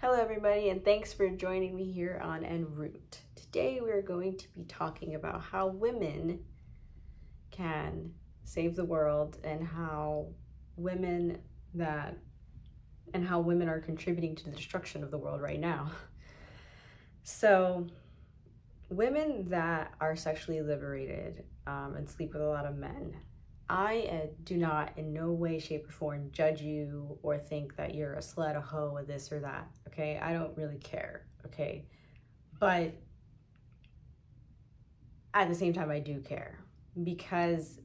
Hello, everybody, and thanks for joining me here on En route. Today, we're going to be talking about how women can save the world and how women are contributing to the destruction of the world right now. So, women that are sexually liberated and sleep with a lot of men, I do not in no way, shape, or form judge you or think that you're a slut, a hoe, or this or that, okay? I don't really care, okay? But at the same time, I do care because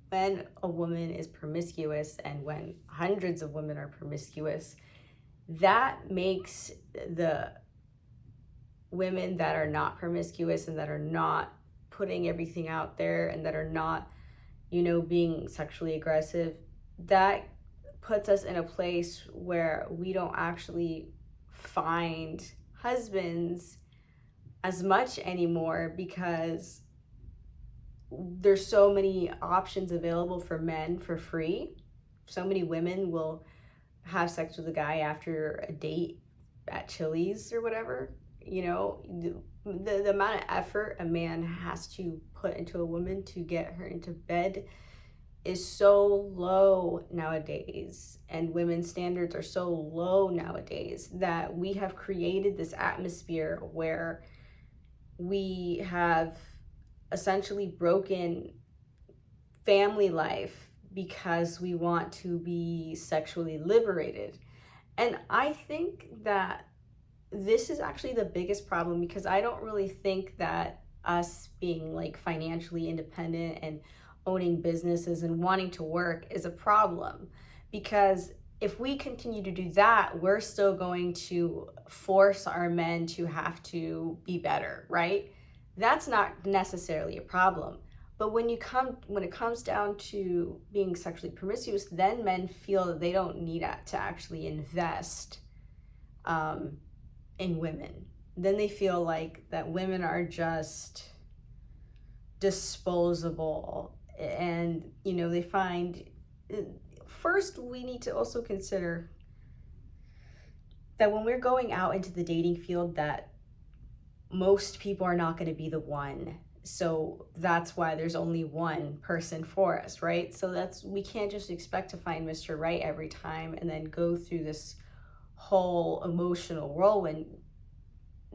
when a woman is promiscuous and when hundreds of women are promiscuous, that makes the women that are not promiscuous and that are not putting everything out there and that are not being sexually aggressive, that puts us in a place where we don't actually find husbands as much anymore because there's so many options available for men for free. So many women will have sex with a guy after a date at Chili's or whatever. The amount of effort a man has to put into a woman to get her into bed is so low nowadays, and women's standards are so low nowadays that we have created this atmosphere where we have essentially broken family life because we want to be sexually liberated. And I think that this is actually the biggest problem because I don't really think that us being like financially independent and owning businesses and wanting to work is a problem, because if we continue to do that, we're still going to force our men to have to be better, right? That's not necessarily a problem. But when it comes down to being sexually promiscuous, then men feel that they don't need to actually invest in women. Then they feel like that women are just disposable, and they find, first we need to also consider that when we're going out into the dating field, that most people are not going to be the one. So that's why there's only one person for us, right? So we can't just expect to find Mr. Right every time and then go through this whole emotional whirlwind.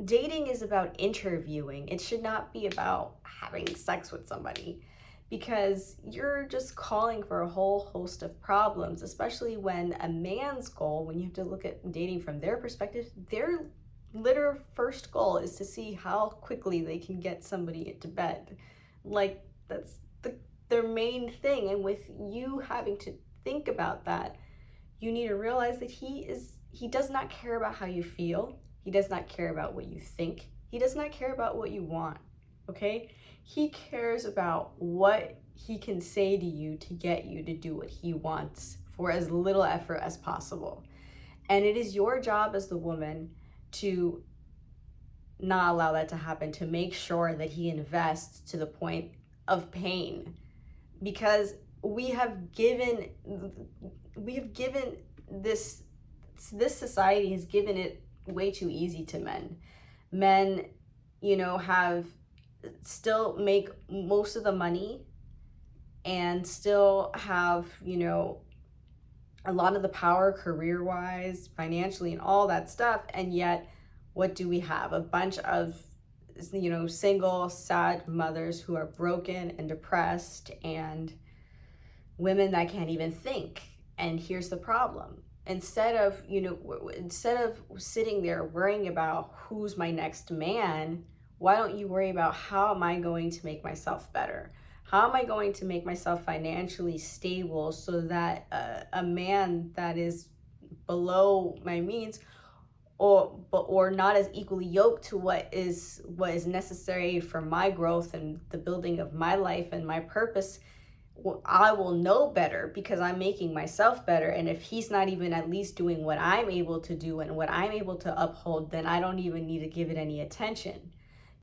Dating is about interviewing. It should not be about having sex with somebody, because you're just calling for a whole host of problems, especially when a man's goal, when you have to look at dating from their perspective, their literal first goal is to see how quickly they can get somebody into bed. Like, that's their main thing. And with you having to think about that, you need to realize that he does not care about how you feel. He does not care about what you think. He does not care about what you want, okay? He cares about what he can say to you to get you to do what he wants for as little effort as possible. And it is your job as the woman to not allow that to happen, to make sure that he invests to the point of pain, because we have given this society has given it way too easy to men. Men, have still make most of the money and still have, a lot of the power career-wise, financially, and all that stuff. And yet, what do we have? A bunch of, single, sad mothers who are broken and depressed, and women that can't even think. And here's the problem. Instead of sitting there worrying about who's my next man, why don't you worry about, how am I going to make myself better? How am I going to make myself financially stable so that a man that is below my means or not as equally yoked to what is necessary for my growth and the building of my life and my purpose, I will know better because I'm making myself better. And if he's not even at least doing what I'm able to do and what I'm able to uphold, then I don't even need to give it any attention.